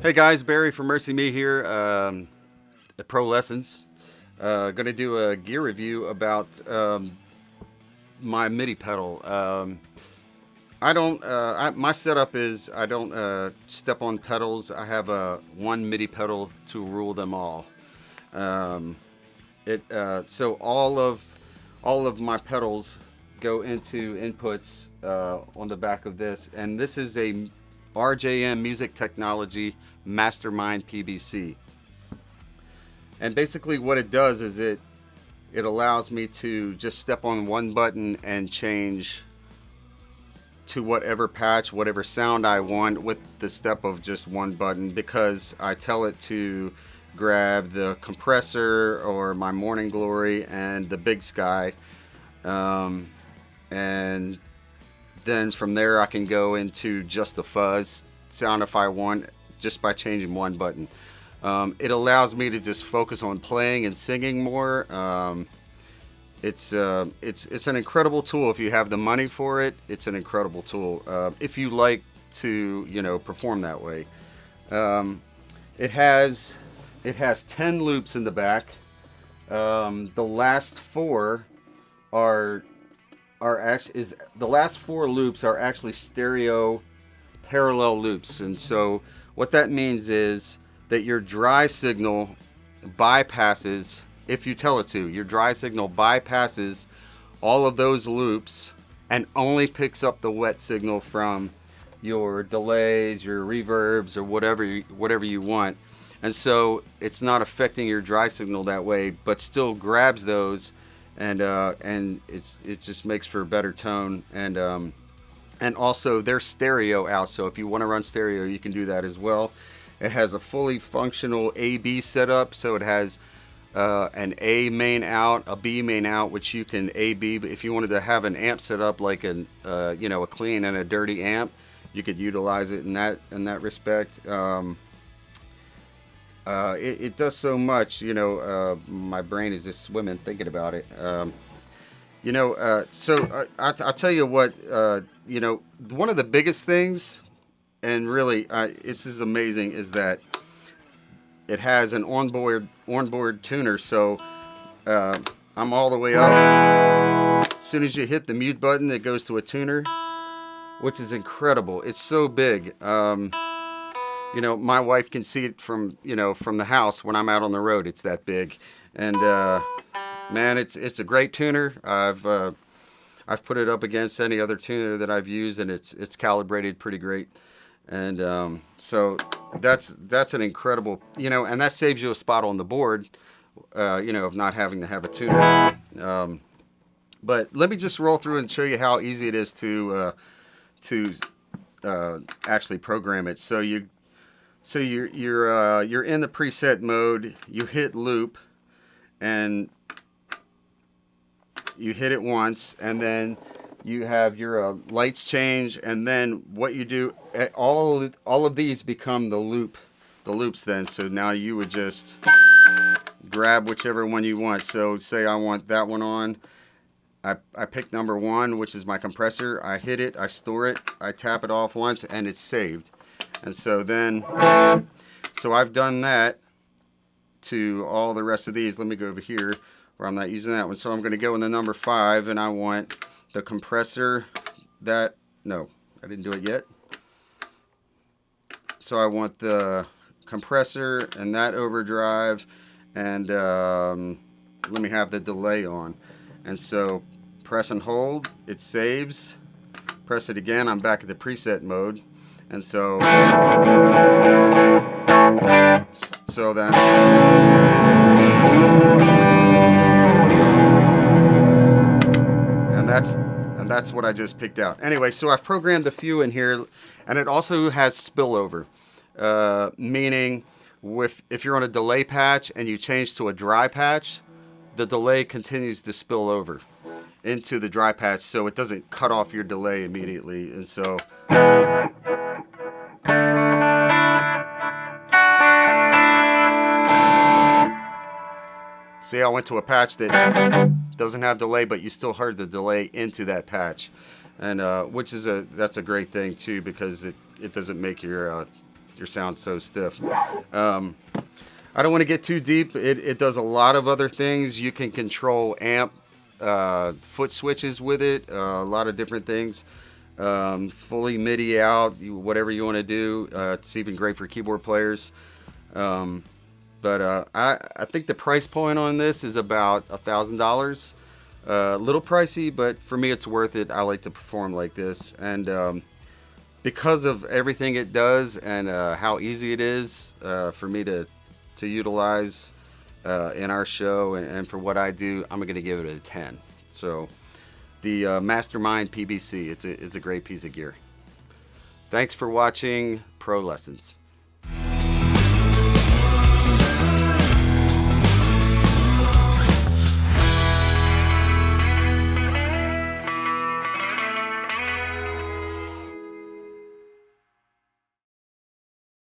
Hey guys, Barry from Mercy Me here at Pro Lessons. Going to do a gear review about my MIDI pedal. My setup is I don't step on pedals. I have one MIDI pedal to rule them all. So all of my pedals go into inputs on the back of this, and this is a RJM Music Technology Mastermind PBC. And basically what it does is it allows me to just step on one button and change to whatever patch, whatever sound I want with the step of just one button, because I tell it to grab the compressor or my Morning Glory and the Big Sky, and then from there I can go into just the fuzz sound if I want, just by changing one button. It allows me to just focus on playing and singing more. It's an incredible tool if you have the money for it. It's an incredible tool if you like to perform that way. It has 10 loops in the back. The last four the last four loops are actually stereo parallel loops, and so what that means is that your dry signal bypasses, if you tell it to, your dry signal bypasses all of those loops and only picks up the wet signal from your delays, your reverbs, or whatever you want. And so it's not affecting your dry signal that way, but still grabs those, and it just makes for a better tone. And also they're stereo out, so if you want to run stereo, you can do that as well. It has a fully functional AB setup, so it has an A main out, a B main out, which you can AB. But if you wanted to have an amp set up like a clean and a dirty amp, you could utilize it in that respect. It does so much, my brain is just swimming thinking about it. I'll tell you what, one of the biggest things, and really it's just amazing, is that it has an onboard tuner. So I'm all the way up. As soon as you hit the mute button, it goes to a tuner, which is incredible. It's so big. My wife can see it from the house when I'm out on the road. It's that big, and man, it's a great tuner. I've put it up against any other tuner that I've used, and it's calibrated pretty great. And so that's an incredible, and that saves you a spot on the board, of not having to have a tuner. But let me just roll through and show you how easy it is to actually program it. So you're in the preset mode. You hit loop, and you hit it once, and then you have your lights change, and then what you do, all of these become the loops then. So now you would just grab whichever one you want. So say I want that one on. I pick number 1, which is my compressor. I hit it, I store it, I tap it off once, and it's saved. And so then, so I've done that to all the rest of these. Let me go over here where I'm not using that one. So I'm going to go in the number 5, and I want the compressor no, I didn't do it yet. So I want the compressor and that overdrive, and let me have the delay on. And so press and hold, it saves. Press it again, I'm back at the preset mode. And so then, and that's what I just picked out. Anyway, so I've programmed a few in here, and it also has spillover, meaning if you're on a delay patch and you change to a dry patch, the delay continues to spill over into the dry patch, so it doesn't cut off your delay immediately. And so see, I went to a patch that doesn't have delay, but you still heard the delay into that patch, and that's a great thing too, because it doesn't make your your sound so stiff. I don't want to get too deep. It does a lot of other things. You can control amp, foot switches with it, a lot of different things. Fully MIDI out, whatever you want to do. It's even great for keyboard players. But I think the price point on this is about $1,000. A little pricey, but for me it's worth it. I like to perform like this, and because of everything it does and how easy it is for me to utilize in our show and for what I do, I'm going to give it a 10. So the Mastermind PBC, it's a great piece of gear. Thanks for watching Pro Lessons.